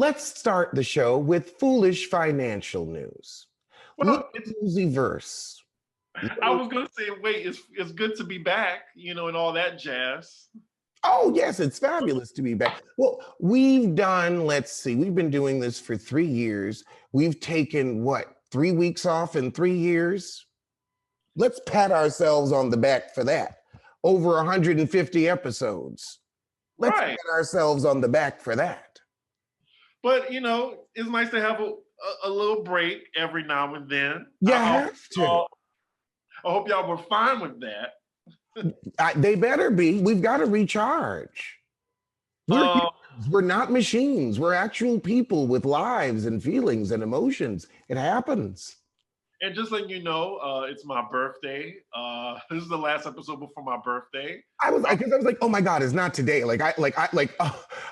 Let's start the show with foolish financial news. Look Well, at the verse. I was gonna say, wait, it's good to be back, and all that jazz. Oh, yes, it's fabulous to be back. Well, we've done, let's see, we've been doing this for 3 years. We've taken what, 3 weeks off in 3 years? Let's pat ourselves on the back for that. Over 150 episodes. Let's Right. pat ourselves on the back for that. But it's nice to have a little break every now and then. You have to. I hope y'all were fine with that. They better be. We've got to recharge. We're Uh, humans. We're not machines. We're actual people with lives and feelings and emotions. It happens. and just letting you know, it's my birthday. This is the last episode before my birthday. Because I was like, oh my God, it's not today. I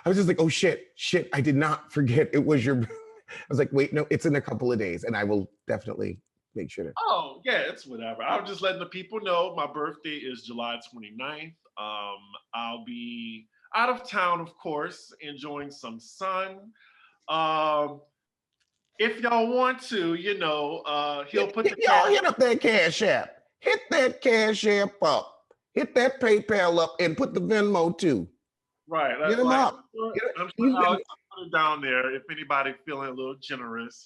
was just like, oh shit, I did not forget it was your. I was like, wait, no, it's in a couple of days, and I will definitely make sure to. Oh, yeah, it's whatever. I'm just letting the people know my birthday is July 29th. I'll be out of town, of course, enjoying some sun. Um, if y'all want to, he'll put the Y'all hit up that Cash App. Hit that Cash App up. Hit that PayPal up and put the Venmo too. Right. Get them up. I'm sure I'll put it down there if anybody feeling a little generous,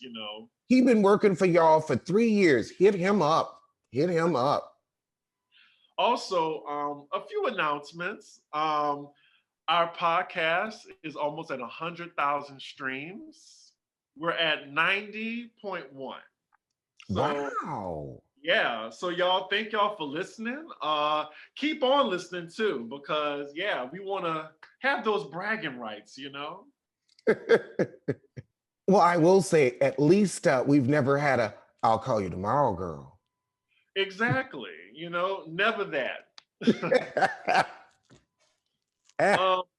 He's been working for y'all for 3 years. Hit him up. Hit him up. Also, a few announcements. Our podcast is almost at 100,000 streams. We're at 90.1. So, Wow. yeah. So y'all, thank y'all for listening. Keep on listening too, because we want to have those bragging rights, Well, I will say, at least we've never had a "I'll call you tomorrow" girl. Exactly. Never that.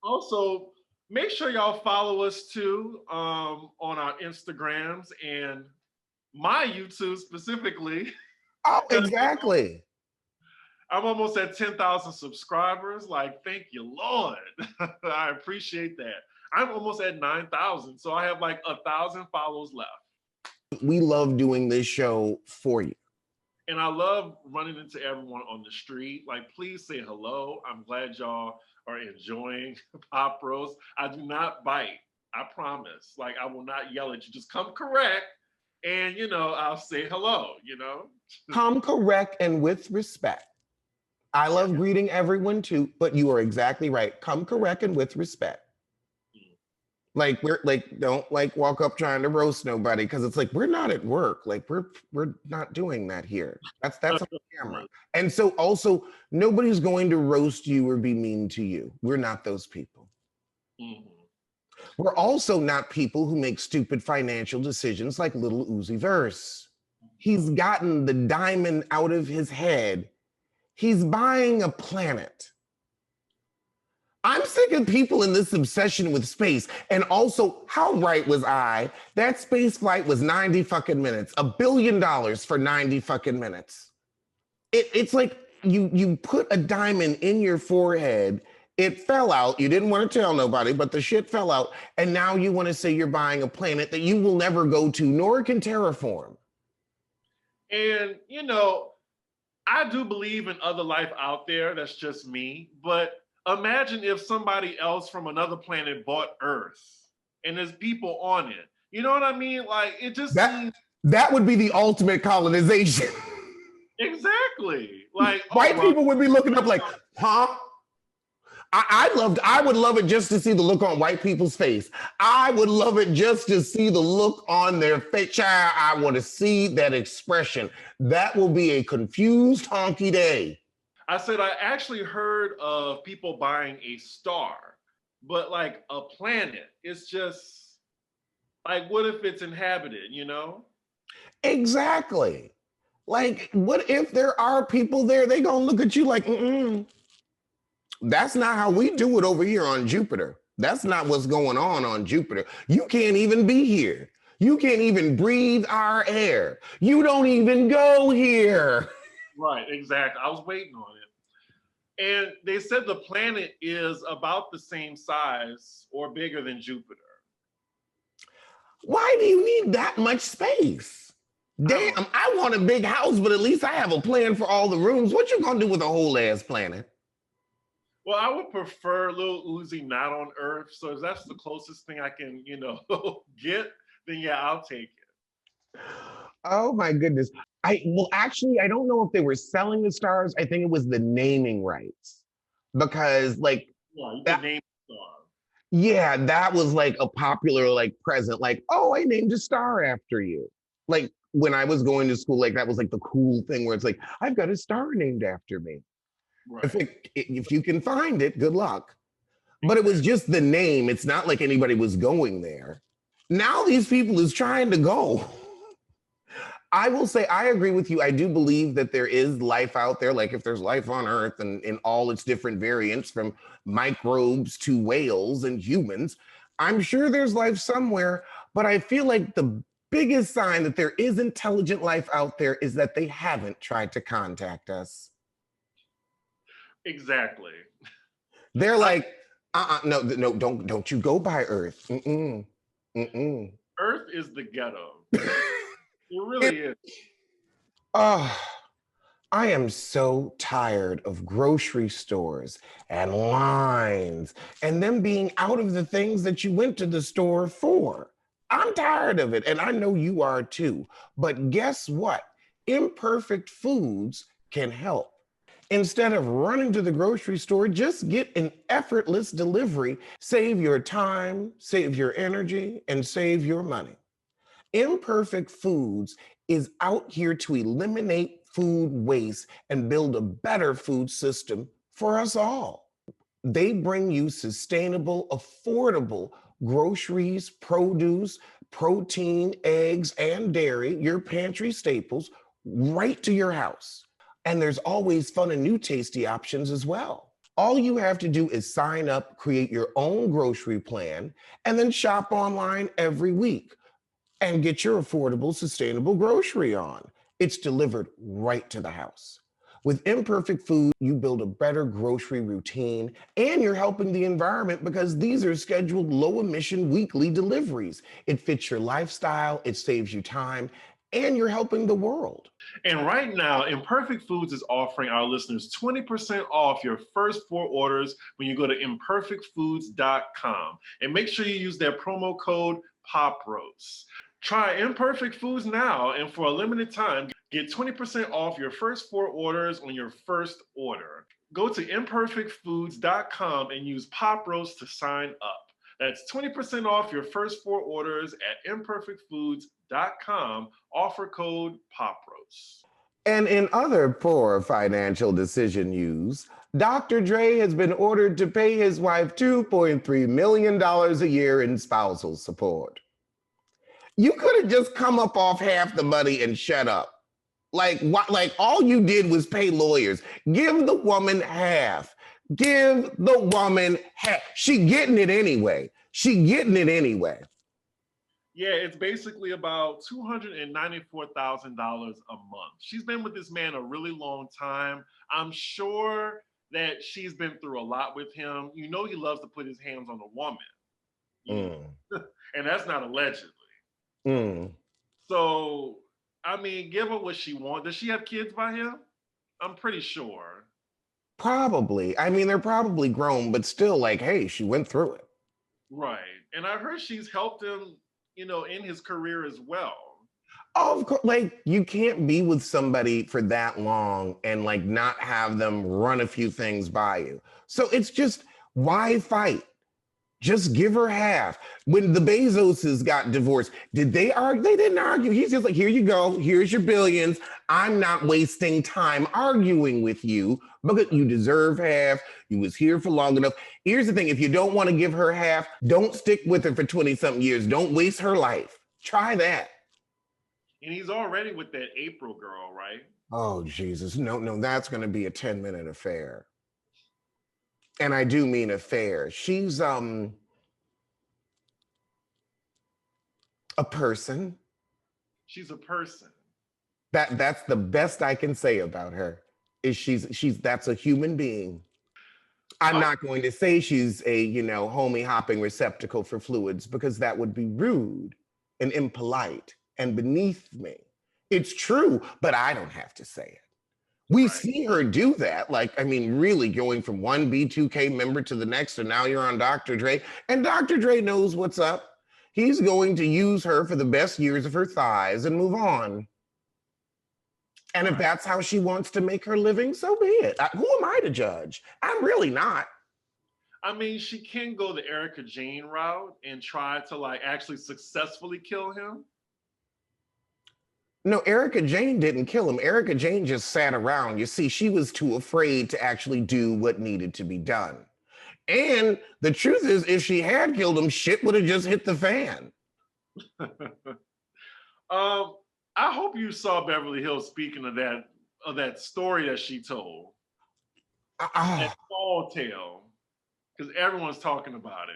Also, make sure y'all follow us too on our Instagrams and my YouTube specifically. Oh, exactly. I'm almost at 10,000 subscribers. Like, thank you, Lord. I appreciate that. I'm almost at 9,000. So I have like 1,000 follows left. We love doing this show for you. And I love running into everyone on the street. Like, please say hello. I'm glad y'all are enjoying Pop Roast. I do not bite. I promise. Like, I will not yell at you. Just come correct. And, I'll say hello, Come correct and with respect. I love greeting everyone too, but you are exactly right. Come correct and with respect. Don't walk up trying to roast nobody, because it's like, we're not at work. Like we're not doing that here. That's on camera. And so also, nobody's going to roast you or be mean to you. We're not those people. Mm-hmm. We're also not people who make stupid financial decisions like Little Uzi Verse. He's gotten the diamond out of his head. He's buying a planet. I'm sick of people in this obsession with space. And also, how right was I? That space flight was 90 fucking minutes. $1 billion for 90 fucking minutes. It's like you put a diamond in your forehead. It fell out. You didn't want to tell nobody, but the shit fell out. And now you want to say you're buying a planet that you will never go to, nor can terraform. And, I do believe in other life out there. That's just me. But imagine if somebody else from another planet bought Earth and there's people on it. You know what I mean? Like, it just seems... That would be the ultimate colonization. Exactly. Like, white people would be looking up like, huh? I would love it just to see the look on white people's face. I would love it just to see the look on their face. Child, I want to see that expression. That will be a confused honky day. I said I actually heard of people buying a star, but like a planet. It's just like, what if it's inhabited, Exactly. Like, what if there are people there? They gonna look at you like, That's not how we do it over here on Jupiter. That's not what's going on Jupiter. You can't even be here. You can't even breathe our air. You don't even go here. Right, exactly. I was waiting on it. And they said the planet is about the same size or bigger than Jupiter. Why do you need that much space? I don't. Damn, I want a big house, but at least I have a plan for all the rooms. What you gonna do with a whole ass planet? Well, I would prefer Lil Uzi not on Earth. So if that's the closest thing I can, get, then yeah, I'll take it. Oh my goodness. Actually, I don't know if they were selling the stars. I think it was the naming rights. Because like Yeah, you can that, name the star. yeah, that was like a popular like present, like, oh, I named a star after you. Like when I was going to school, like that was like the cool thing where it's like, I've got a star named after me. Right. If you can find it, good luck. But it was Exactly. just the name. It's not like anybody was going there. Now these people is trying to go. I will say I agree with you. I do believe that there is life out there, like if there's life on Earth and in all its different variants, from microbes to whales and humans. I'm sure there's life somewhere, but I feel like the biggest sign that there is intelligent life out there is that they haven't tried to contact us. Exactly. They're I, like, no, no, don't you go by Earth. Mm-mm, mm-mm. Earth is the ghetto. It It, really is. oh, I am so tired of grocery stores and lines and them being out of the things that you went to the store for. I'm tired of it, and I know you are too. But guess what? Imperfect Foods can help. Instead of running to the grocery store, just get an effortless delivery. Save your time, save your energy, and save your money. Imperfect Foods is out here to eliminate food waste and build a better food system for us all. They bring you sustainable, affordable groceries, produce, protein, eggs, and dairy, your pantry staples, right to your house. And there's always fun and new tasty options as well. All you have to do is sign up, create your own grocery plan, and then shop online every week and get your affordable, sustainable grocery on. It's delivered right to the house. With Imperfect Food, you build a better grocery routine and you're helping the environment because these are scheduled low emission weekly deliveries. It fits your lifestyle, it saves you time, and you're helping the world. And right now, Imperfect Foods is offering our listeners 20% off your first 4 orders when you go to imperfectfoods.com. And make sure you use that promo code POPROAST. Try Imperfect Foods now, and for a limited time, get 20% off your first 4 orders on your first order. Go to imperfectfoods.com and use POPROAST to sign up. That's 20% off your first 4 orders at imperfectfoods.com. Offer code POPROAST. And in other poor financial decision news, Dr. Dre has been ordered to pay his wife $2.3 million a year in spousal support. You could have just come up off half the money and shut up. Like what? Like all you did was pay lawyers. Give the woman half. Give the woman half. She getting it anyway. She getting it anyway. Yeah, it's basically about $294,000 a month. She's been with this man a really long time. I'm sure that she's been through a lot with him. You know, he loves to put his hands on a woman, Mm, and that's not allegedly. mm. So, I mean, give her what she wants. Does she have kids by him? I'm pretty sure. Probably. I mean, they're probably grown, but still, like, hey, she went through it. Right. And I heard she's helped him, in his career as well. Oh, of course, like you can't be with somebody for that long and like not have them run a few things by you. So it's just why fight? Just give her half. When the Bezoses got divorced, did they argue? They didn't argue. He's just like, here you go. Here's your billions. I'm not wasting time arguing with you because you deserve half. You was here for long enough. Here's the thing. If you don't want to give her half, don't stick with her for 20 something years. Don't waste her life. Try that. And he's already with that April girl, right? Oh, Jesus. No, no, that's going to be a 10-minute affair. And I do mean affair. She's a person. She's a person. That's the best I can say about her. Is she's that's a human being. I'm Oh, not going to say she's a, homie hopping receptacle for fluids because that would be rude and impolite and beneath me. It's true, but I don't have to say it. We Right. see her do that. Like, I mean, really going from one B2K member to the next, and now you're on Dr. Dre. And Dr. Dre knows what's up. He's going to use her for the best years of her thighs and move on. And if Right. that's how she wants to make her living, so be it. Who am I to judge? I'm really not. I mean, she can go the Erica Jane route and try to like actually successfully kill him. No, Erica Jane didn't kill him. Erica Jane just sat around. You see, she was too afraid to actually do what needed to be done. And the truth is, if she had killed him, shit would have just hit the fan. I hope you saw Beverly Hills. Speaking of that story that she told, that tall tale, because everyone's talking about it.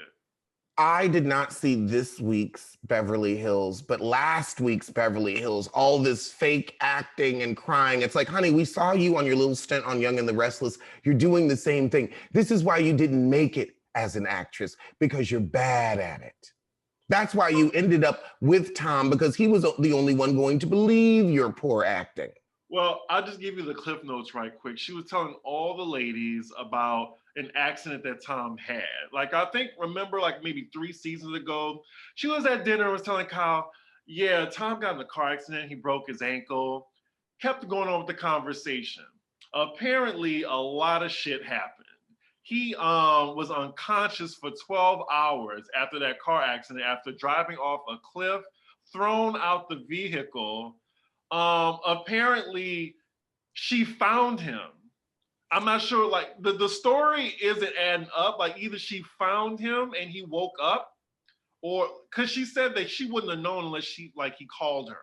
I did not see this week's Beverly Hills, but last week's Beverly Hills, all this fake acting and crying. It's like, honey, we saw you on your little stint on Young and the Restless. You're doing the same thing. This is why you didn't make it as an actress, because you're bad at it. That's why you ended up with Tom, because he was the only one going to believe your poor acting. Well, I'll just give you the cliff notes right quick. She was telling all the ladies about an accident that Tom had. Like, I think, remember, like maybe 3 seasons ago, she was at dinner and was telling Kyle, yeah, Tom got in a car accident. He broke his ankle. Kept going on with the conversation. Apparently, a lot of shit happened. He was unconscious for 12 hours after that car accident, after driving off a cliff, thrown out the vehicle. Apparently she found him. I'm not sure, like the story isn't adding up. Like either she found him and he woke up, or because she said that she wouldn't have known unless he called her.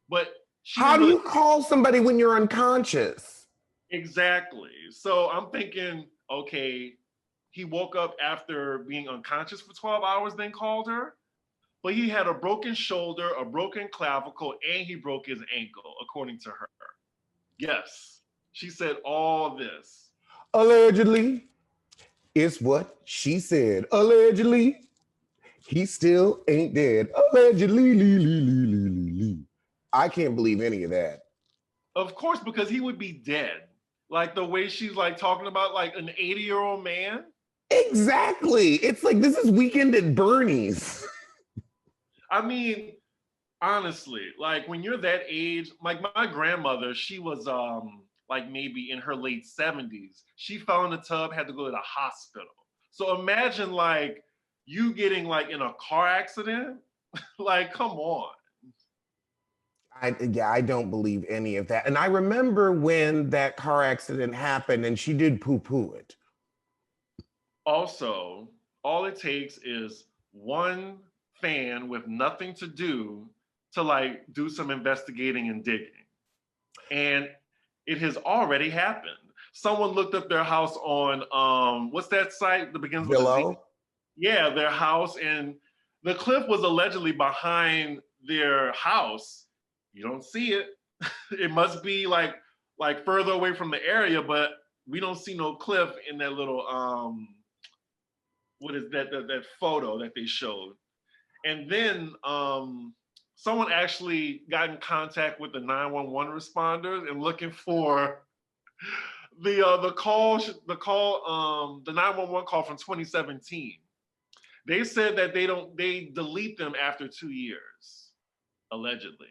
But she How didn't do really you call somebody when you're unconscious? exactly. So I'm thinking, okay, he woke up after being unconscious for 12 hours, then called her. But he had a broken shoulder, a broken clavicle, and he broke his ankle, according to her. Yes, she said all this. Allegedly, it's what she said. Allegedly, he still ain't dead. Allegedly, I can't believe any of that. Of course, because he would be dead. Like the way she's like talking about like an 80-year-old man. Exactly. It's like this is Weekend at Bernie's. I mean, honestly, like when you're that age, like my grandmother, she was like maybe in her late 70s. She fell in the tub, had to go to the hospital. So imagine like you getting like in a car accident. Like, come on. I don't believe any of that. And I remember when that car accident happened and she did poo-poo it. Also, all it takes is one fan with nothing to do to like do some investigating and digging. And it has already happened. Someone looked up their house on what's that site that begins with a Z? Zillow? Yeah, their house, and the cliff was allegedly behind their house. You don't see it. It must be like further away from the area, but we don't see no cliff in that little what is that photo that they showed. And then someone actually got in contact with the 911 responders and looking for the 911 call from 2017. They said that they delete them after 2 years, allegedly.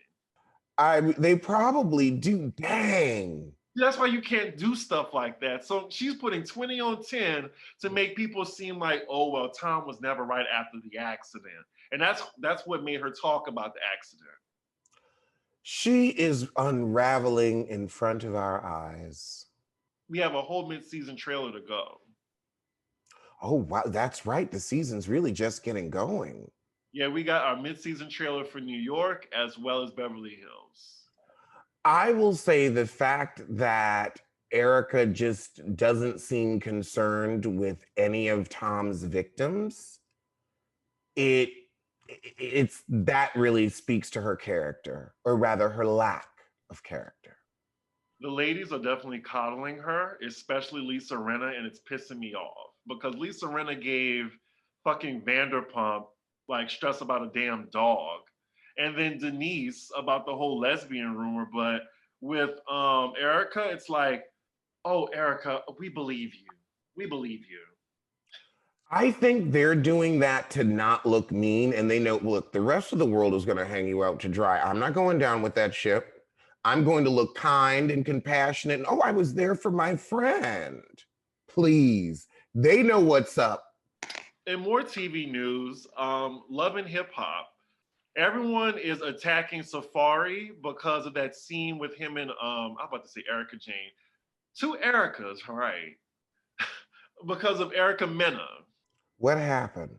They probably do. Dang. That's why you can't do stuff like that. So she's putting 20 on 10 to make people seem like, oh well, Tom was never right after the accident. And that's what made her talk about the accident. She is unraveling in front of our eyes. We have a whole mid-season trailer to go. Oh, wow. That's right. The season's really just getting going. Yeah, we got our mid-season trailer for New York as well as Beverly Hills. I will say the fact that Erica just doesn't seem concerned with any of Tom's victims, it's that really speaks to her character, or rather her lack of character. The ladies are definitely coddling her, especially Lisa Rinna, and it's pissing me off because Lisa Rinna gave fucking Vanderpump like stress about a damn dog. And then Denise about the whole lesbian rumor. But with Erica, it's like, oh, Erica, we believe you. We believe you. I think they're doing that to not look mean, and they know, look, the rest of the world is going to hang you out to dry. I'm not going down with that ship. I'm going to look kind and compassionate. And, oh, I was there for my friend. Please. They know what's up. In more TV news, Love and Hip Hop. Everyone is attacking Safari because of that scene with him and I'm about to say Erica Jane. Two Ericas, right? Because of Erica Mena. What happened?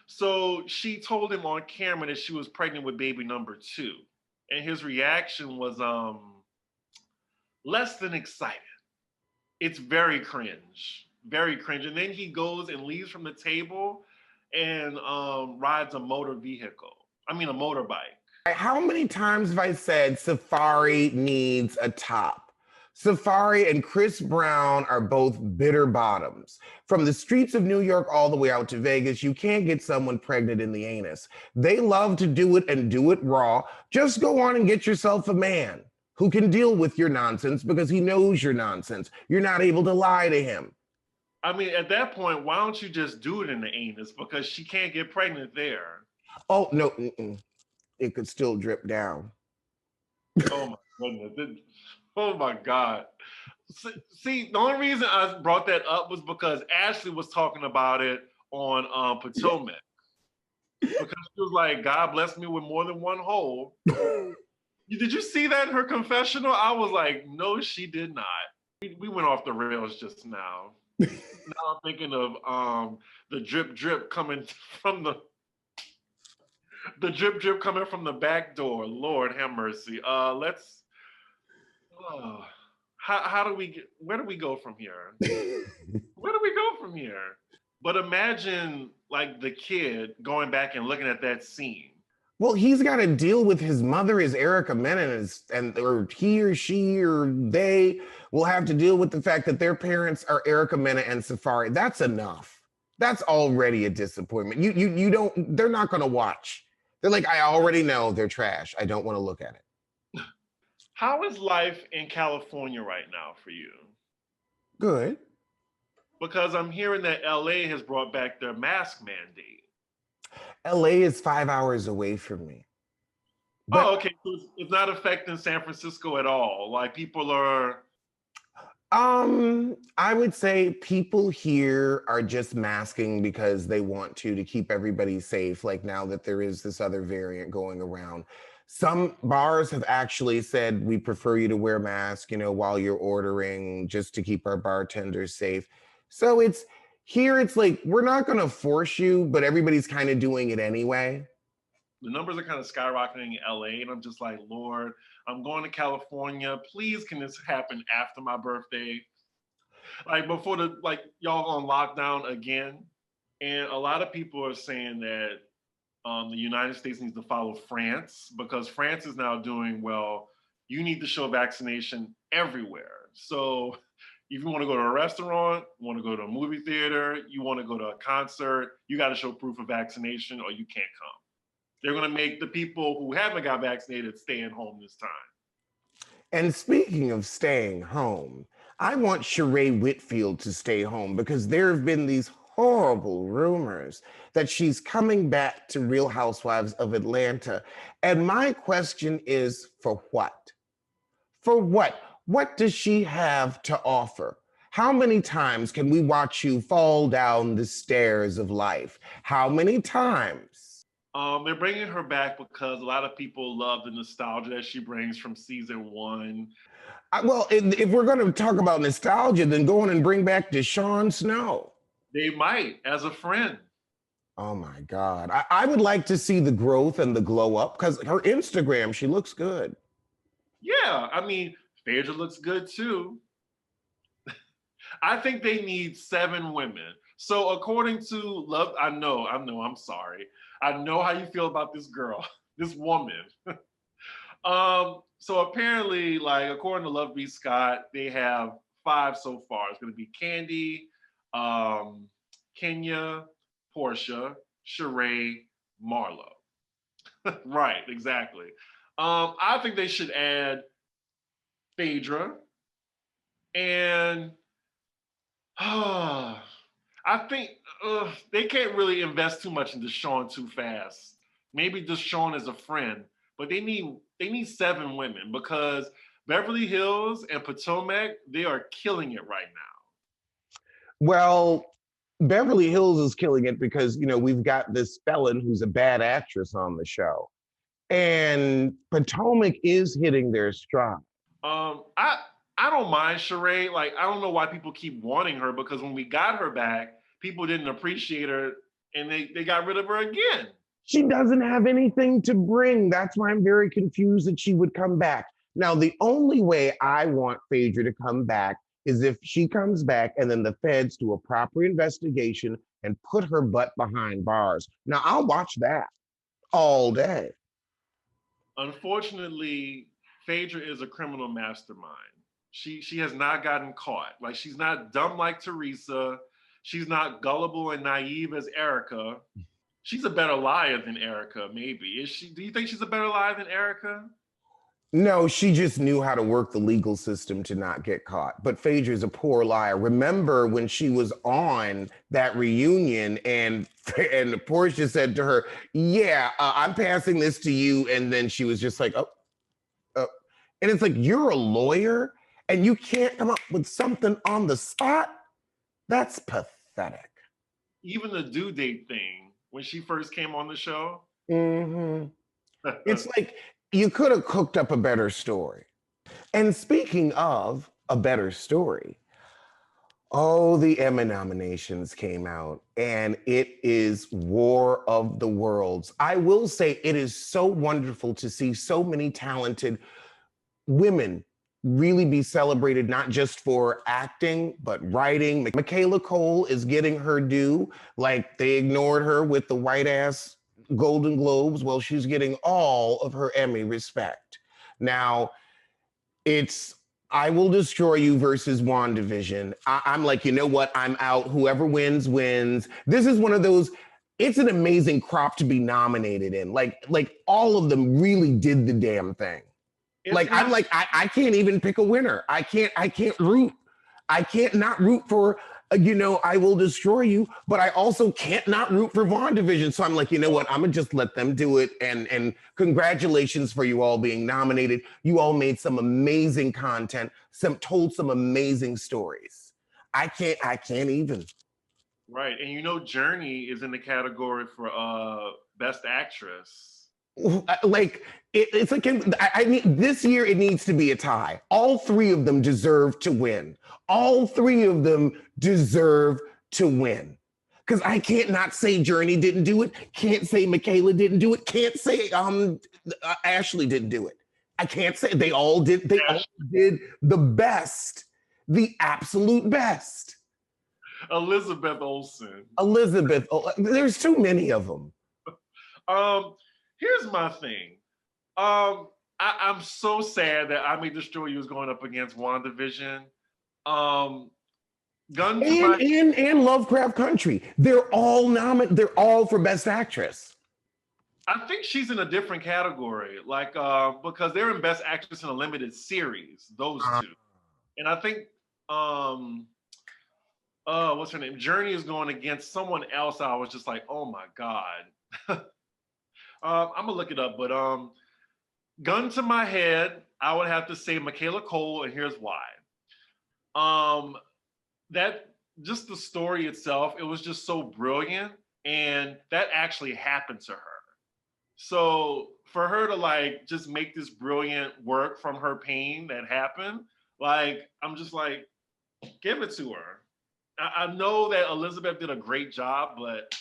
So she told him on camera that she was pregnant with baby number 2. And his reaction was less than excited. It's very cringe. Very cringe. And then he goes and leaves from the table and rides a a motorbike. How many times have I said Safari needs a top? Safari and Chris Brown are both bitter bottoms. From the streets of New York all the way out to Vegas, you can't get someone pregnant in the anus. They love to do it and do it raw. Just go on and get yourself a man who can deal with your nonsense because he knows your nonsense. You're not able to lie to him. I mean, at that point, why don't you just do it in the anus? Because she can't get pregnant there. Oh, no. It could still drip down. Oh, my goodness. Oh, my God. See, the only reason I brought that up was because Ashley was talking about it on Potomac. Because she was like, God blessed me with more than one hole. Did you see that in her confessional? I was like, no, she did not. We went off the rails just now. Now I'm thinking of the drip drip coming from the drip drip coming from the back door. Lord have mercy. Let's. How do we get? Where do we go from here? Where do we go from here? But imagine like the kid going back and looking at that scene. Well, he's got to deal with his mother is Erica Mena, or he or she or they will have to deal with the fact that their parents are Erica Mena and Safari. That's enough. That's already a disappointment. You don't. They're not going to watch. They're like, I already know they're trash. I don't want to look at it. How is life in California right now for you? Good. Because I'm hearing that LA has brought back their mask mandate. LA is 5 hours away from me. But, oh, okay. So it's not affecting San Francisco at all. Like people are. I would say people here are just masking because they want to keep everybody safe. Like now that there is this other variant going around. Some bars have actually said, we prefer you to wear a mask, while you're ordering, just to keep our bartenders safe. So it's like, we're not going to force you, but everybody's kind of doing it anyway. The numbers are kind of skyrocketing in LA, and I'm just like, Lord, I'm going to California. Please, can this happen after my birthday? Like before y'all on lockdown again. And a lot of people are saying that the United States needs to follow France because France is now doing well. You need to show vaccination everywhere. So if you want to go to a restaurant, you want to go to a movie theater, you want to go to a concert, you got to show proof of vaccination or you can't come. They're going to make the people who haven't got vaccinated stay at home this time. And speaking of staying home, I want Sheree Whitfield to stay home because there have been these horrible rumors that she's coming back to Real Housewives of Atlanta. And my question is, for what? For what? What does she have to offer? How many times can we watch you fall down the stairs of life? How many times? They're bringing her back because a lot of people love the nostalgia that she brings from season 1. Well, if we're going to talk about nostalgia, then go on and bring back Deshaun Snow. They might, as a friend. Oh my God. I would like to see the growth and the glow up because her Instagram, she looks good. Yeah, I mean, Phaedra looks good too. I think they need 7 women. So according to Love, I know, I'm sorry. I know how you feel about this girl, this woman. So apparently, like according to Love B. Scott, they have 5 so far. It's gonna be Candy, Kenya, Portia, Sheree, Marlo. Right, exactly. I think they should add Phaedra and I think they can't really invest too much in Deshaun too fast. Maybe Deshaun is a friend, but they need 7 women because Beverly Hills and Potomac, they are killing it right now. Well, Beverly Hills is killing it because, we've got this felon who's a bad actress on the show. And Potomac is hitting their stride. I don't mind Sheree. Like I don't know why people keep wanting her because when we got her back, people didn't appreciate her and they got rid of her again. She doesn't have anything to bring. That's why I'm very confused that she would come back. Now, the only way I want Phaedra to come back is if she comes back and then the feds do a proper investigation and put her butt behind bars. Now, I'll watch that all day. Unfortunately, Phaedra is a criminal mastermind. She has not gotten caught. Like she's not dumb like Teresa. She's not gullible and naive as Erica. She's a better liar than Erica, maybe. Is she? Do you think she's a better liar than Erica? No, she just knew how to work the legal system to not get caught. But Phaedra's a poor liar. Remember when she was on that reunion and Portia said to her, "Yeah, I'm passing this to you," and then she was just like, "Oh, oh," and it's like you're a lawyer and you can't come up with something on the spot. That's pathetic. Even the due date thing when she first came on the show. Mm-hmm. It's like you could have cooked up a better story. And speaking of a better story, oh, the Emmy nominations came out and it is War of the Worlds. I will say it is so wonderful to see so many talented women really be celebrated, not just for acting, but writing. Michaela Cole is getting her due. Like they ignored her with the white ass Golden Globes. Well, she's getting all of her Emmy respect. Now, it's I Will Destroy You versus WandaVision. I'm like, you know what? I'm out. Whoever wins, wins. This is one of those, it's an amazing crop to be nominated in. Like all of them really did the damn thing. I'm like, I can't even pick a winner. I can't root. I can't not root for, I Will Destroy You, but I also can't not root for WandaVision. So I'm like, you know what? I'm gonna just let them do it. And congratulations for you all being nominated. You all made some amazing content, told some amazing stories. I can't even. Right. And Journey is in the category for Best Actress. Like it's like I mean this year it needs to be a tie. All 3 of them deserve to win. All 3 of them deserve to win. Because I can't not say Journey didn't do it. Can't say Michaela didn't do it. Can't say Ashley didn't do it. I can't say they all did. They all did the best, the absolute best. Elizabeth Olsen. There's too many of them. Here's my thing. I'm so sad that I May Destroy You is going up against WandaVision. And Lovecraft Country. They're all nominated. They're all for Best Actress. I think she's in a different category, because they're in Best Actress in a Limited Series. Those 2, and I think what's her name? Journey is going against someone else. I was just like, oh my god. I'm gonna look it up, but gun to my head, I would have to say Michaela Cole, and here's why. That just the story itself, it was just so brilliant, and that actually happened to her. So for her to just make this brilliant work from her pain that happened, I'm just like, give it to her. I know that Elizabeth did a great job, but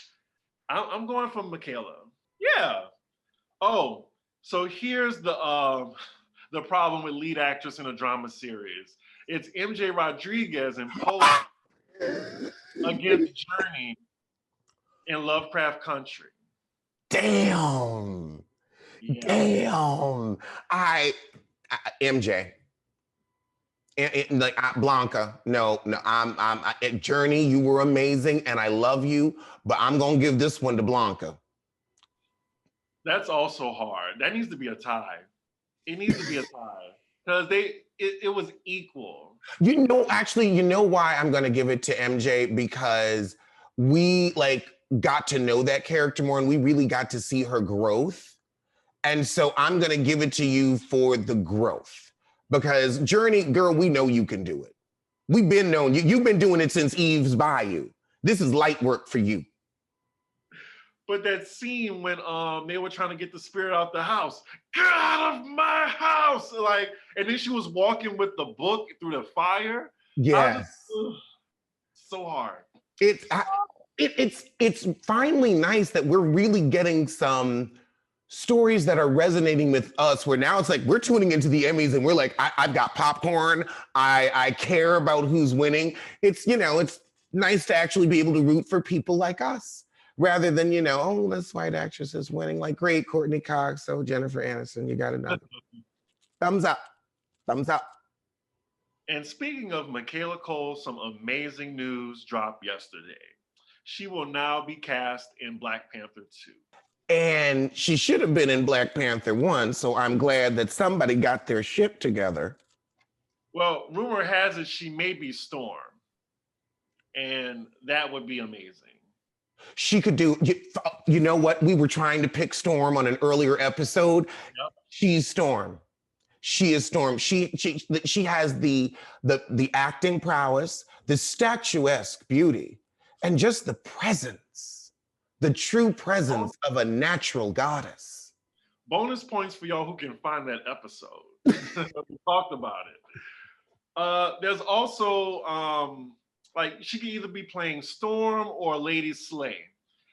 I'm going for Michaela. Yeah. Oh, so here's the problem with lead actress in a drama series. It's MJ Rodriguez and Poe against Journey in Lovecraft Country. Damn. Yeah. Damn. MJ. like Blanca, no, Journey, you were amazing, and I love you, but I'm gonna give this one to Blanca. That's also hard. That needs to be a tie. It needs to be a tie because it was equal. Actually, you know why I'm gonna give it to MJ, because we like got to know that character more, and we really got to see her growth. And so I'm gonna give it to you for the growth, because Journey, girl, we know you can do it. We've been known you. You've been doing it since Eve's Bayou. This is light work for you. But that scene when they were trying to get the spirit out the house, get out of my house, like, and then she was walking with the book through the fire. Yes, so hard. It's finally nice that we're really getting some stories that are resonating with us, where now it's like we're tuning into the Emmys and we're like, I've got popcorn. I care about who's winning. It's nice to actually be able to root for people like us, rather than, oh, this white actress is winning. Like, great, Courtney Cox, so Jennifer Aniston, you got another. Thumbs up. Thumbs up. And speaking of Michaela Cole, some amazing news dropped yesterday. She will now be cast in Black Panther 2. And she should have been in Black Panther 1, so I'm glad that somebody got their ship together. Well, rumor has it she may be Storm, and that would be amazing. She could do, you know what? We were trying to pick Storm on an earlier episode. Yep. She's Storm. She is Storm. She has the acting prowess, the statuesque beauty, and just the presence, the true presence of a natural goddess. Bonus points for y'all who can find that episode. We talked about it. There's also like she could either be playing Storm or Lady Slay.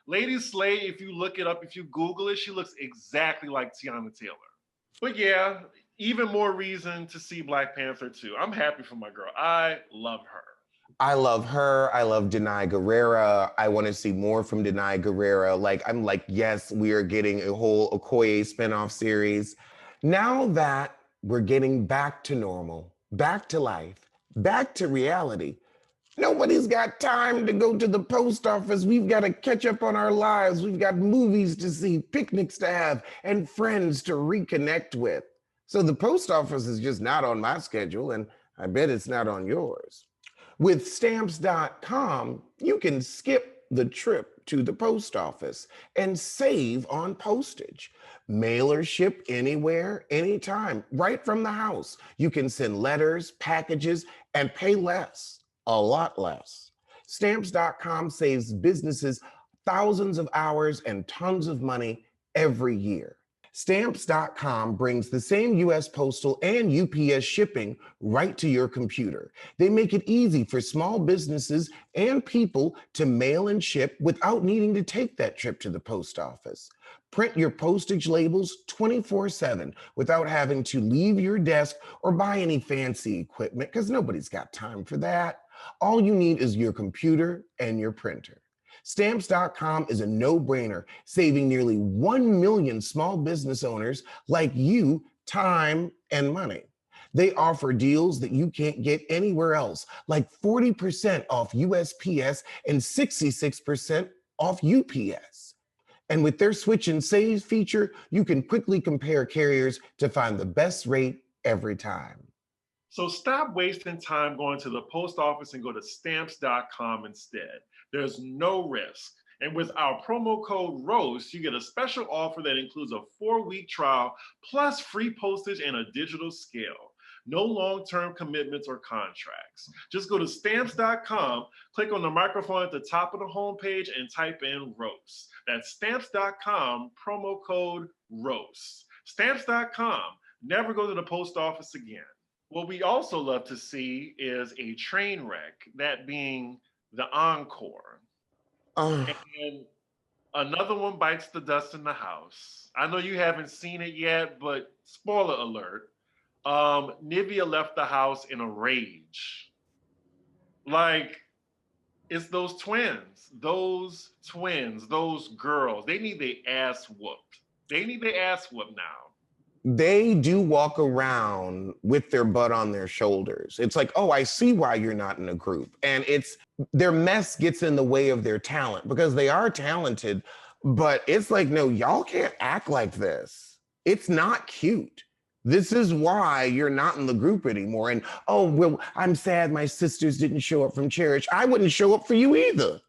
Lady Slay, if you look it up, if you Google it, she looks exactly like Tiana Taylor. But yeah, even more reason to see Black Panther 2. I'm happy for my girl. I love her. I love her. I love Denai Guerrera. I want to see more from Denai Guerrera. I'm like, yes, we are getting a whole Okoye spinoff series. Now that we're getting back to normal, back to life, back to reality, nobody's got time to go to the post office. We've got to catch up on our lives. We've got movies to see, picnics to have, and friends to reconnect with. So the post office is just not on my schedule, and I bet it's not on yours. With Stamps.com, you can skip the trip to the post office and save on postage. Mail or ship anywhere, anytime, right from the house. You can send letters, packages, and pay less, a lot less. Stamps.com saves businesses thousands of hours and tons of money every year. Stamps.com brings the same US Postal and UPS shipping right to your computer. They make it easy for small businesses and people to mail and ship without needing to take that trip to the post office. Print your postage labels 24/7 without having to leave your desk or buy any fancy equipment, because nobody's got time for that. All you need is your computer and your printer. Stamps.com is a no-brainer, saving nearly 1 million small business owners like you time and money. They offer deals that you can't get anywhere else, like 40% off USPS and 66% off UPS. And with their Switch and Save feature, you can quickly compare carriers to find the best rate every time. So stop wasting time going to the post office and go to stamps.com instead. There's no risk. And with our promo code ROAST, you get a special offer that includes a 4-week trial plus free postage and a digital scale. No long-term commitments or contracts. Just go to stamps.com, click on the microphone at the top of the homepage, and type in ROAST. That's stamps.com, promo code ROAST. Stamps.com. Never go to the post office again. What we also love to see is a train wreck, that being the encore. And another one bites the dust in the house. I know you haven't seen it yet, but spoiler alert, Nivea left the house in a rage. Like, it's those twins, those girls. They need their ass whooped. They need their ass whooped now. they do walk around with their butt on their shoulders. It's like, oh, I see why you're not in a group. And it's their mess gets in the way of their talent because they are talented, but it's like, no, y'all can't act like this. It's not cute. This is why you're not in the group anymore. And oh, well, I'm sad my sisters didn't show up from church. I wouldn't show up for you either.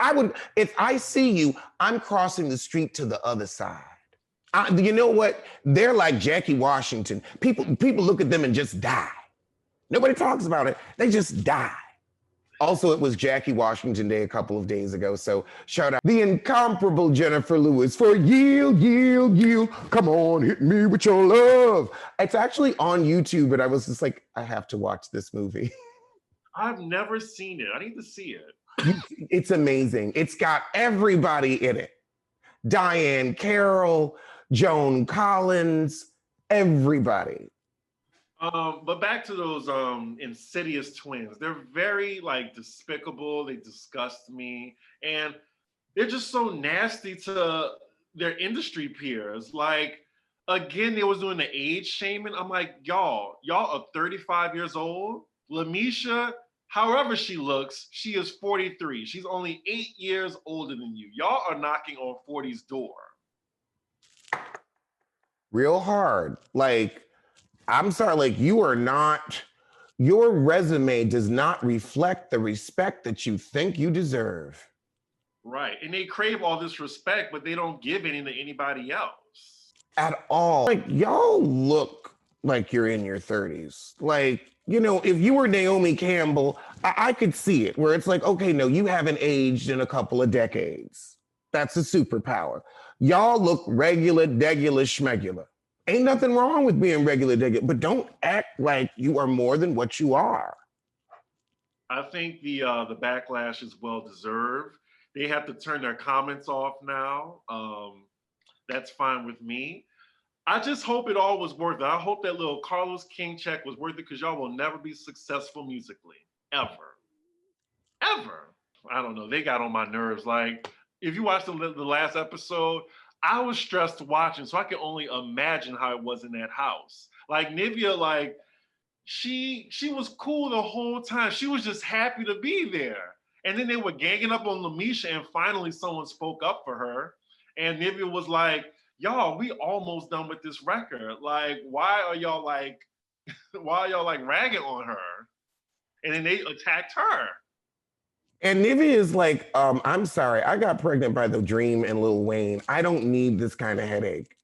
I would, if I see you, I'm crossing the street to the other side. You know what? They're like Jackie Washington. People look at them and just die. Nobody talks about it. They just die. Also, it was Jackie Washington Day a couple of days ago, so shout out the incomparable Jennifer Lewis for Yield, Yield, Yield. Come on, hit me with your love. It's actually on YouTube, but I was just like, I have to watch this movie. I've never seen it. I need to see it. It's amazing. It's got everybody in it. Diane Carroll, Joan Collins, everybody. But back to those insidious twins. They're very like despicable. They disgust me. And they're just so nasty to their industry peers. Like, again, they was doing the age shaming. I'm like, y'all are 35 years old. Lamisha, however she looks, she is 43. She's only 8 years older than you. Y'all are knocking on 40's door. Real hard. Like, I'm sorry, like you are not, your resume does not reflect the respect that you think you deserve. Right. And they crave all this respect, but they don't give any to anybody else. At all. Like, y'all look like you're in your 30s. Like, you know, if you were Naomi Campbell, I could see it where it's like, okay, no, you haven't aged in a couple of decades. That's a superpower. Y'all look regular, degular, schmegular. Ain't nothing wrong with being regular, degular, but don't act like you are more than what you are. I think the backlash is well deserved. They have to turn their comments off now. That's fine with me. I just hope it all was worth it. I hope that little Carlos King check was worth it because y'all will never be successful musically, ever. Ever. I don't know. They got on my nerves. Like, if you watched the last episode, I was stressed watching, so I can only imagine how it was in that house. Like, Nivea, like, she was cool the whole time. She was just happy to be there. And then they were ganging up on Lamisha, and finally someone spoke up for her. And Nivea was like, y'all, we almost done with this record. Like, why are y'all like ragging on her? And then they attacked her. And Nivea is like, I'm sorry, I got pregnant by The Dream and Lil Wayne. I don't need this kind of headache.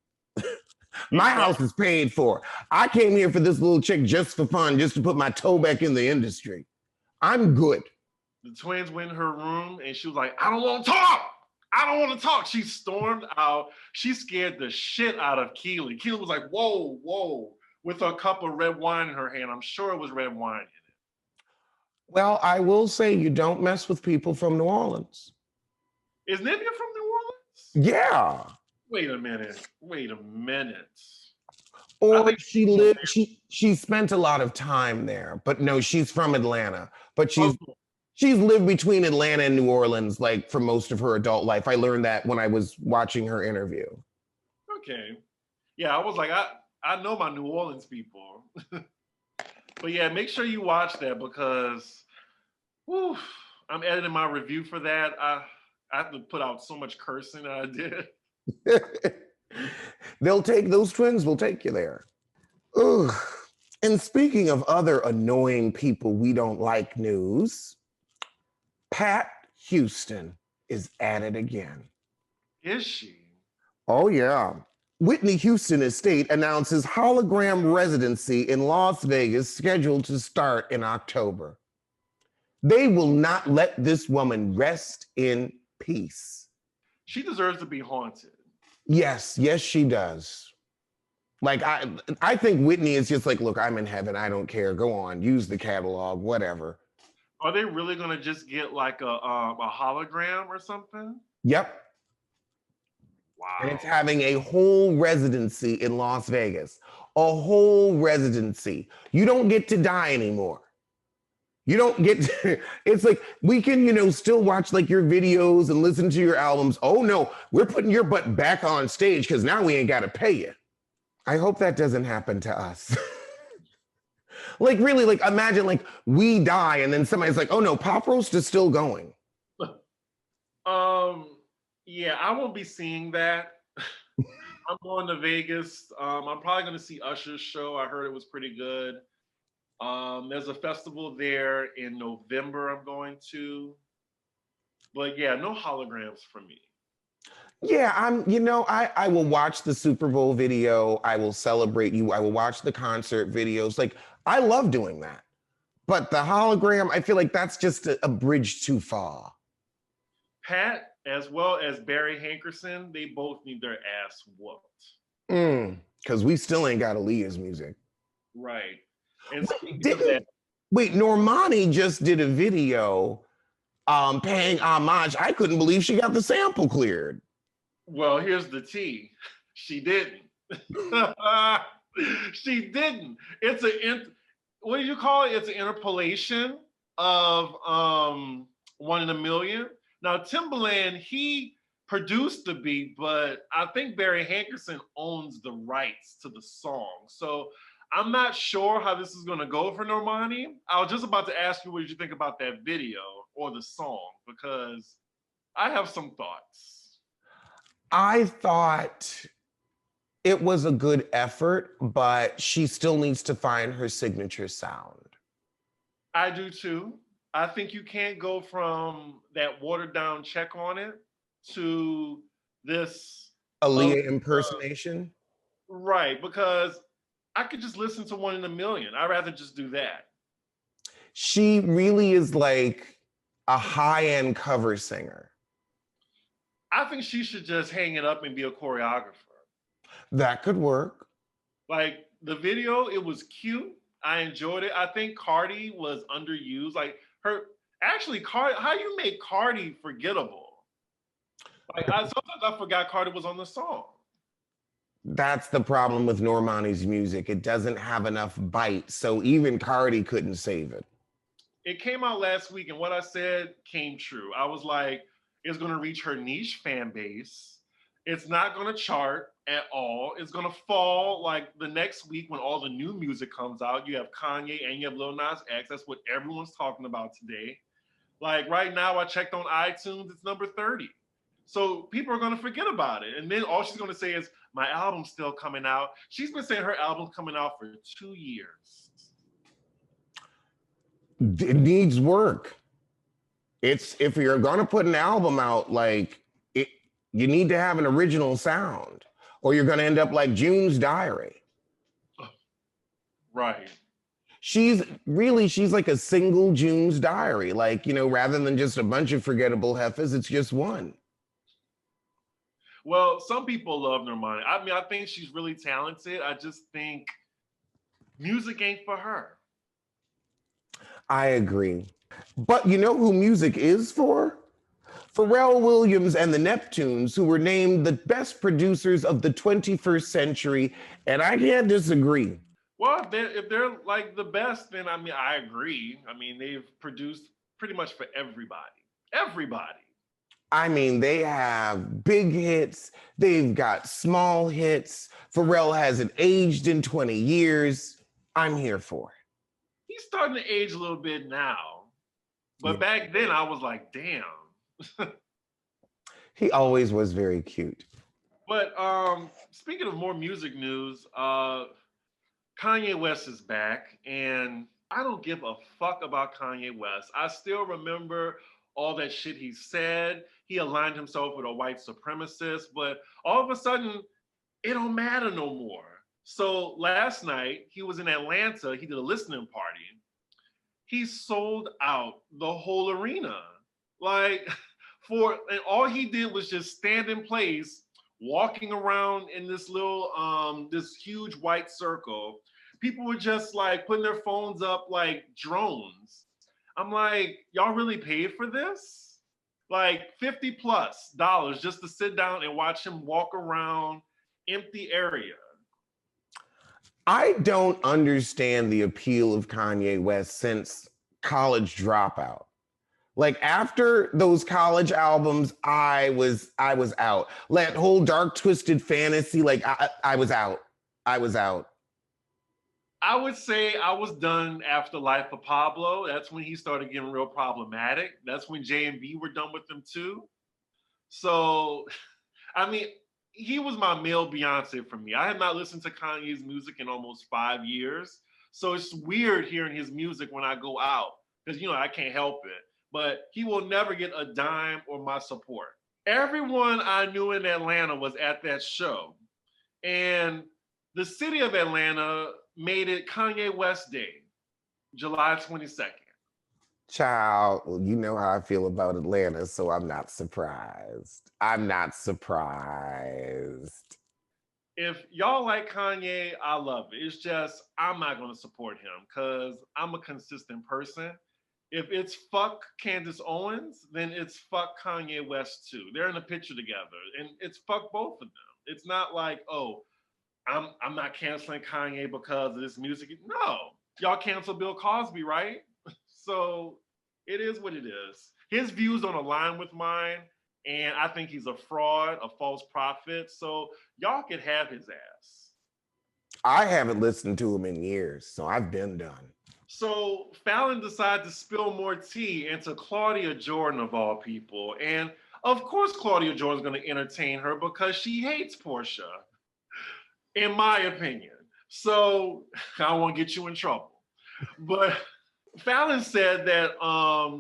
My house is paid for. I came here for this little chick just for fun, just to put my toe back in the industry. I'm good. The twins went in her room and she was like, I don't want to talk. I don't want to talk. She stormed out. She scared the shit out of Keely. Keely was like, whoa, whoa, with a cup of red wine in her hand. I'm sure it was red wine in it. Well, I will say you don't mess with people from New Orleans. Is Nivea from New Orleans? Yeah. Wait a minute. Or she spent a lot of time there, but no, she's from Atlanta. But she's lived between Atlanta and New Orleans like for most of her adult life. I learned that when I was watching her interview. Okay. Yeah, I was like, I know my New Orleans people. But yeah, make sure you watch that because whew, I'm editing my review for that. I have to put out so much cursing that I did. Those twins will take you there. Ugh. And speaking of other annoying people we don't like news, Pat Houston is at it again. Is she? Oh, yeah. Whitney Houston Estate announces hologram residency in Las Vegas scheduled to start in October. They will not let this woman rest in peace. She deserves to be haunted. Yes, she does. Like, I think Whitney is just like, look, I'm in heaven. I don't care. Go on, use the catalog, whatever. Are they really going to just get like a hologram or something? Yep. Wow. And it's having a whole residency in Las Vegas. A whole residency. You don't get to die anymore. You don't get to, it's like, we can, still watch like your videos and listen to your albums. Oh no, we're putting your butt back on stage because now we ain't got to pay you. I hope that doesn't happen to us. Like really, like imagine like we die and then somebody's like, oh no, pop roast is still going. Yeah, I won't be seeing that. I'm going to Vegas. I'm probably going to see Usher's show. I heard it was pretty good. There's a festival there in November I'm going to. But yeah, no holograms for me. Yeah, I will watch the Super Bowl video. I will celebrate you. I will watch the concert videos. Like, I love doing that. But the hologram, I feel like that's just a bridge too far. Pat, as well as Barry Hankerson, they both need their ass whooped. Because we still ain't got Aaliyah's music. Right. And speaking of that, wait, Normani just did a video paying homage. I couldn't believe she got the sample cleared. Well, here's the tea. She didn't. She didn't. It's what do you call it? It's an interpolation of One in a Million. Now, Timbaland, he produced the beat, but I think Barry Hankerson owns the rights to the song. So I'm not sure how this is going to go for Normani. I was just about to ask you what did you think about that video or the song, because I have some thoughts. I thought it was a good effort, but she still needs to find her signature sound. I do too. I think you can't go from that watered down check on it to this Aaliyah impersonation. Right, because I could just listen to One in a Million. I'd rather just do that. She really is like a high-end cover singer. I think she should just hang it up and be a choreographer. That could work. Like the video, it was cute. I enjoyed it. I think Cardi was underused. Like Cardi, how you make Cardi forgettable? Like sometimes I forgot Cardi was on the song. That's the problem with Normani's music. It doesn't have enough bite, so even Cardi couldn't save it. It came out last week, and what I said came true. I was like, it's going to reach her niche fan base. It's not going to chart at all. It's going to fall like the next week when all the new music comes out. You have Kanye and you have Lil Nas X. That's what everyone's talking about today. Like right now, I checked on iTunes, it's number 30. So people are going to forget about it. And then all she's going to say is, my album's still coming out. She's been saying her album's coming out for 2 years. It needs work. It's if you're going to put an album out, like you need to have an original sound, or you're going to end up like June's Diary. Right. She's like a single June's Diary. Like, rather than just a bunch of forgettable heifers, it's just one. Well, some people love Normani. I mean, I think she's really talented. I just think music ain't for her. I agree. But you know who music is for? Pharrell Williams and the Neptunes, who were named the best producers of the 21st century, and I can't disagree. Well, if they're like the best, then I mean, I agree. I mean, they've produced pretty much for everybody. Everybody. I mean, they have big hits. They've got small hits. Pharrell hasn't aged in 20 years. I'm here for it. He's starting to age a little bit now. But back then, I was like, damn. He always was very cute. But speaking of more music news, Kanye West is back. And I don't give a fuck about Kanye West. I still remember all that shit he said. He aligned himself with a white supremacist, but all of a sudden, it don't matter no more. So last night, he was in Atlanta. He did a listening party. He sold out the whole arena. Like, and all he did was just stand in place, walking around in this little, this huge white circle. People were just like putting their phones up like drones. I'm like, y'all really paid for this? Like $50+ just to sit down and watch him walk around empty area. I don't understand the appeal of Kanye West since College Dropout. Like after those college albums, I was out. That whole dark twisted fantasy, like I was out. I was out. I would say I was done after Life of Pablo. That's when he started getting real problematic. That's when J&B were done with him too. So, I mean, he was my male Beyonce for me. I had not listened to Kanye's music in almost 5 years. So it's weird hearing his music when I go out because, I can't help it. But he will never get a dime or my support. Everyone I knew in Atlanta was at that show. And the city of Atlanta made it Kanye West Day, July 22nd. Child, well, you know how I feel about Atlanta, so I'm not surprised. I'm not surprised. If y'all like Kanye, I love it. It's just, I'm not going to support him because I'm a consistent person. If it's fuck Candace Owens, then it's fuck Kanye West too. They're in a picture together, and it's fuck both of them. It's not like, oh, I'm not canceling Kanye because of this music. No, y'all cancel Bill Cosby, right? So it is what it is. His views don't align with mine, and I think he's a fraud, a false prophet. So y'all could have his ass. I haven't listened to him in years, so I've been done. So Fallon decided to spill more tea into Claudia Jordan of all people. And of course, Claudia Jordan's going to entertain her because she hates Portia, in my opinion. So I don't want to get you in trouble. But Fallon said that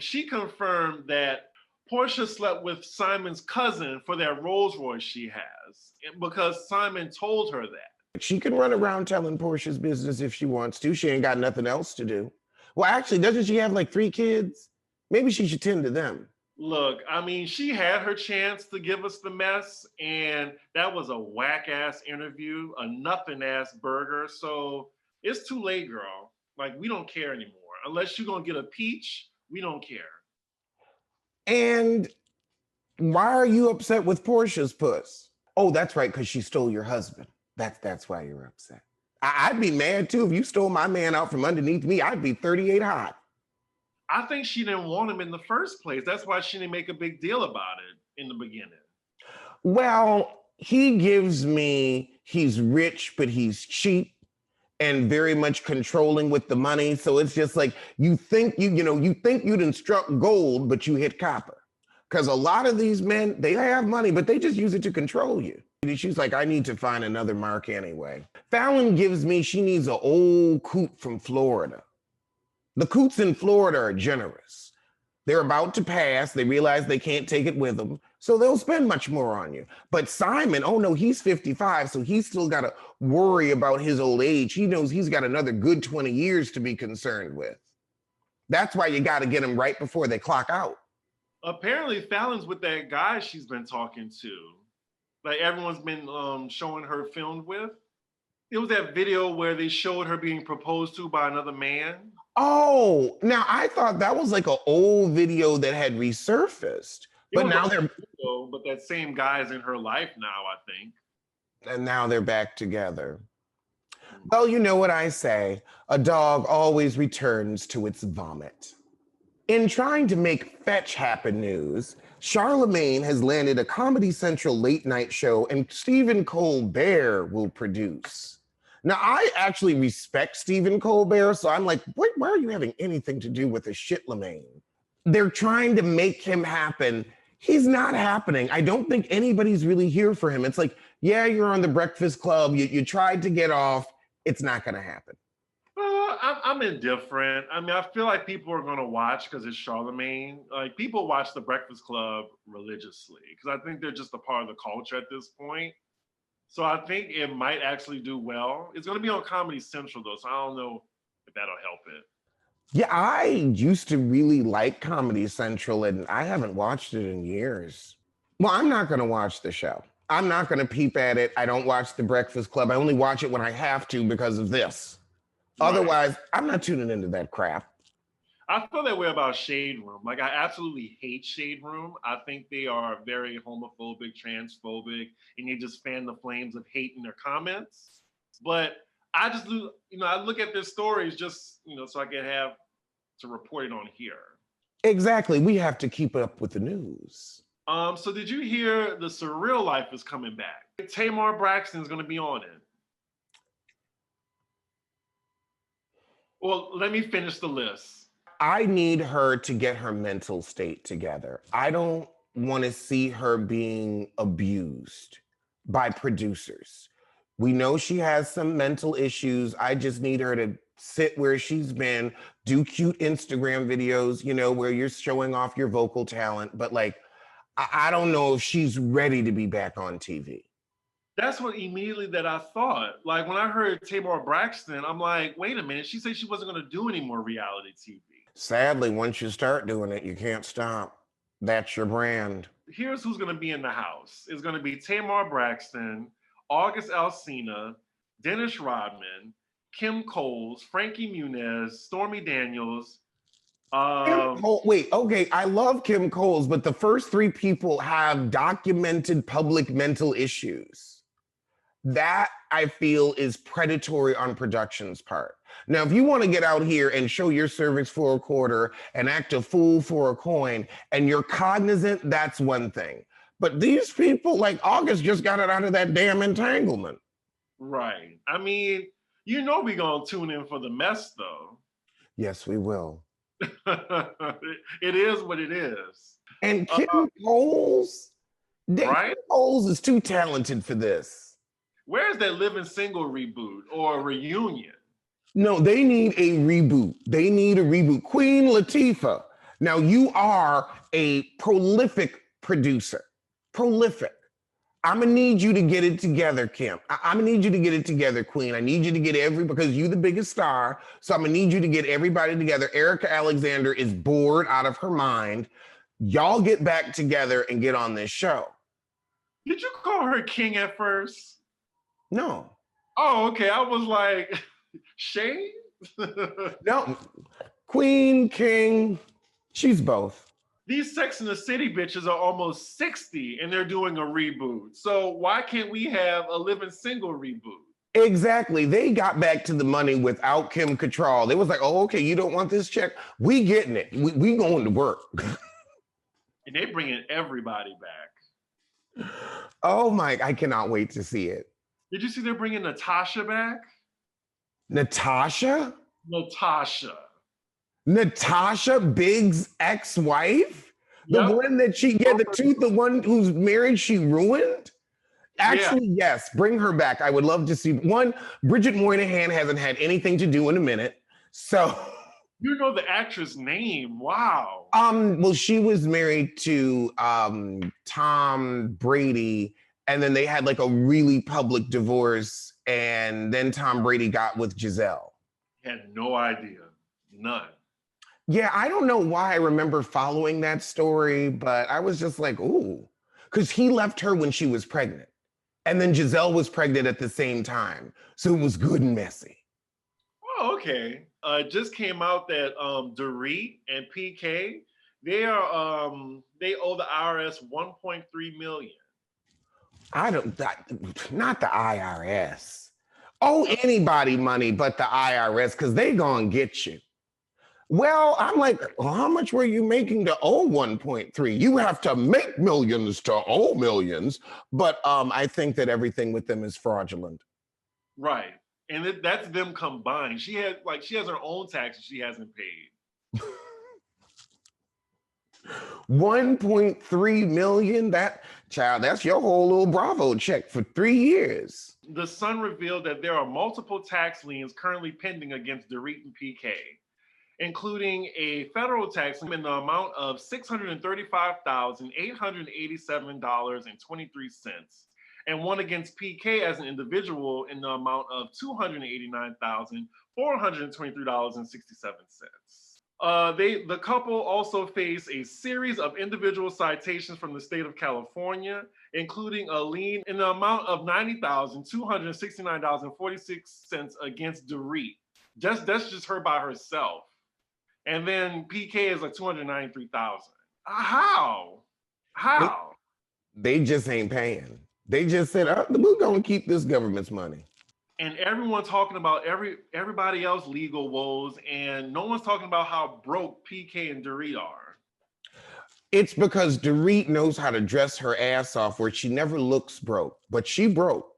she confirmed that Portia slept with Simon's cousin for that Rolls Royce she has because Simon told her that. She can run around telling Portia's business if she wants to. She ain't got nothing else to do. Well, actually, doesn't she have like 3 kids? Maybe she should tend to them. Look, I mean, she had her chance to give us the mess, and that was a whack-ass interview, a nothing-ass burger. So it's too late, girl. Like, we don't care anymore. Unless you're going to get a peach, we don't care. And why are you upset with Portia's puss? Oh, that's right, because she stole your husband. That's why you're upset. I'd be mad too if you stole my man out from underneath me. I'd be 38 hot. I think she didn't want him in the first place. That's why she didn't make a big deal about it in the beginning. Well, he gives me, he's rich, but he's cheap and very much controlling with the money. So it's just like, you think you'd instruct gold, but you hit copper. Because a lot of these men, they have money, but they just use it to control you. She's like, I need to find another mark anyway. Fallon gives me, she needs an old coot from Florida. The coots in Florida are generous. They're about to pass. They realize they can't take it with them. So they'll spend much more on you. But Simon, oh no, he's 55. So he's still got to worry about his old age. He knows he's got another good 20 years to be concerned with. That's why you got to get them right before they clock out. Apparently Fallon's with that guy she's been talking to. Like everyone's been showing her filmed with. It was that video where they showed her being proposed to by another man. Oh, now I thought that was like an old video that had resurfaced. But now they're video, but that same guy is in her life now, I think. And now they're back together. Well, you know what I say, a dog always returns to its vomit. In trying to make fetch happen news, Charlemagne has landed a Comedy Central late night show and Stephen Colbert will produce. Now, I actually respect Stephen Colbert, so I'm like, why are you having anything to do with a Shitlemagne? They're trying to make him happen. He's not happening. I don't think anybody's really here for him. It's like, yeah, you're on the Breakfast Club. You tried to get off. It's not going to happen. I'm indifferent. I mean, I feel like people are going to watch because it's Charlemagne. Like, people watch the Breakfast Club religiously because I think they're just a part of the culture at this point. So I think it might actually do well. It's going to be on Comedy Central, though, so I don't know if that'll help it. Yeah, I used to really like Comedy Central, and I haven't watched it in years. Well, I'm not going to watch the show. I'm not going to peep at it. I don't watch The Breakfast Club. I only watch it when I have to because of this. Right. Otherwise, I'm not tuning into that crap. I feel that way about Shade Room. Like, I absolutely hate Shade Room. I think they are very homophobic, transphobic, and they just fan the flames of hate in their comments. But I just do, I look at their stories just, so I can have to report it on here. Exactly. We have to keep up with the news. So did you hear The Surreal Life is coming back? Tamar Braxton is going to be on it. Well, let me finish the list. I need her to get her mental state together. I don't want to see her being abused by producers. We know she has some mental issues. I just need her to sit where she's been, do cute Instagram videos, where you're showing off your vocal talent. But like, I don't know if she's ready to be back on TV. That's what immediately that I thought. Like when I heard Tamar Braxton, I'm like, wait a minute. She said she wasn't going to do any more reality TV. Sadly, once you start doing it, you can't stop. That's your brand. Here's who's going to be in the house. It's going to be Tamar Braxton, August Alsina, Dennis Rodman, Kim Coles, Frankie Muniz, Stormy Daniels. Wait, okay, I love Kim Coles, but the first three people have documented public mental issues. That I feel is predatory on production's part. Now, if you want to get out here and show your cervix for a quarter and act a fool for a coin, and you're cognizant, that's one thing. But these people, like August, just got it out of that damn entanglement. Right. I mean, we're going to tune in for the mess, though. Yes, we will. It is what it is. And Kim Coles, right? Kim Coles is too talented for this. Where's that Living Single reboot or reunion? No, they need a reboot. They need a reboot. Queen Latifah. Now, you are a prolific producer. Prolific. I'm going to need you to get it together, Kim. I'm going to need you to get it together, Queen. I need you to get because you're the biggest star. So I'm going to need you to get everybody together. Erica Alexander is bored out of her mind. Y'all get back together and get on this show. Did you call her King at first? No. Oh, okay. I was like, Shane? No. Queen, King, she's both. These Sex and the City bitches are almost 60 and they're doing a reboot. So why can't we have a Living Single reboot? Exactly. They got back to the money without Kim Cattrall. They was like, oh, okay, you don't want this check? We getting it. We going to work. And they bringing everybody back. Oh my, I cannot wait to see it. Did you see they're bringing Natasha back? Natasha? Natasha, Big's ex-wife? The one that the one who's married she ruined? Actually, yes, bring her back. I would love to see. One, Bridget Moynihan hasn't had anything to do in a minute, so... You know the actress name, wow. Well, she was married to Tom Brady, and then they had like a really public divorce, and then Tom Brady got with Giselle. Had no idea, none. Yeah, I don't know why I remember following that story, but I was just like, ooh, because he left her when she was pregnant, and then Giselle was pregnant at the same time, so it was good and messy. Oh, okay. It just came out that Dorit and PK, they owe the IRS $1.3 million. Not the IRS. Owe anybody money but the IRS because they gonna get you. Well, I'm like, well, how much were you making to owe 1.3? You have to make millions to owe millions. But I think that everything with them is fraudulent. Right. And that's them combined. She has her own taxes she hasn't paid. 1.3 million? That's your whole little Bravo check for 3 years. The Sun revealed that there are multiple tax liens currently pending against Dorit and PK, including a federal tax lien in the amount of $635,887.23, and one against PK as an individual in the amount of $289,423.67. The couple also face a series of individual citations from the state of California, including a lien in the amount of $90,269.46 against Dorit. That's just her by herself. And then PK is like $293,000. How? They just ain't paying. They just said, we're going to keep this government's money. And everyone's talking about everybody else legal woes, and no one's talking about how broke PK and Dorit are. It's because Dorit knows how to dress her ass off where she never looks broke, but she broke.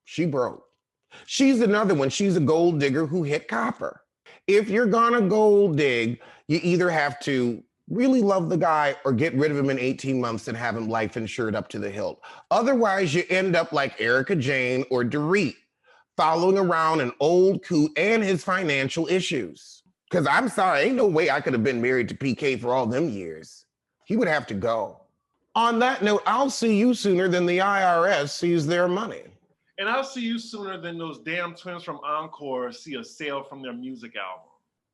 She's another one. She's a gold digger who hit copper. If you're gonna gold dig, you either have to really love the guy or get rid of him in 18 months and have him life insured up to the hilt. Otherwise, you end up like Erica Jane or Dorit, following around an old coot and his financial issues. Because I'm sorry, ain't no way I could have been married to PK for all them years. He would have to go. On that note, I'll see you sooner than the IRS sees their money. And I'll see you sooner than those damn twins from Encore see a sale from their music album.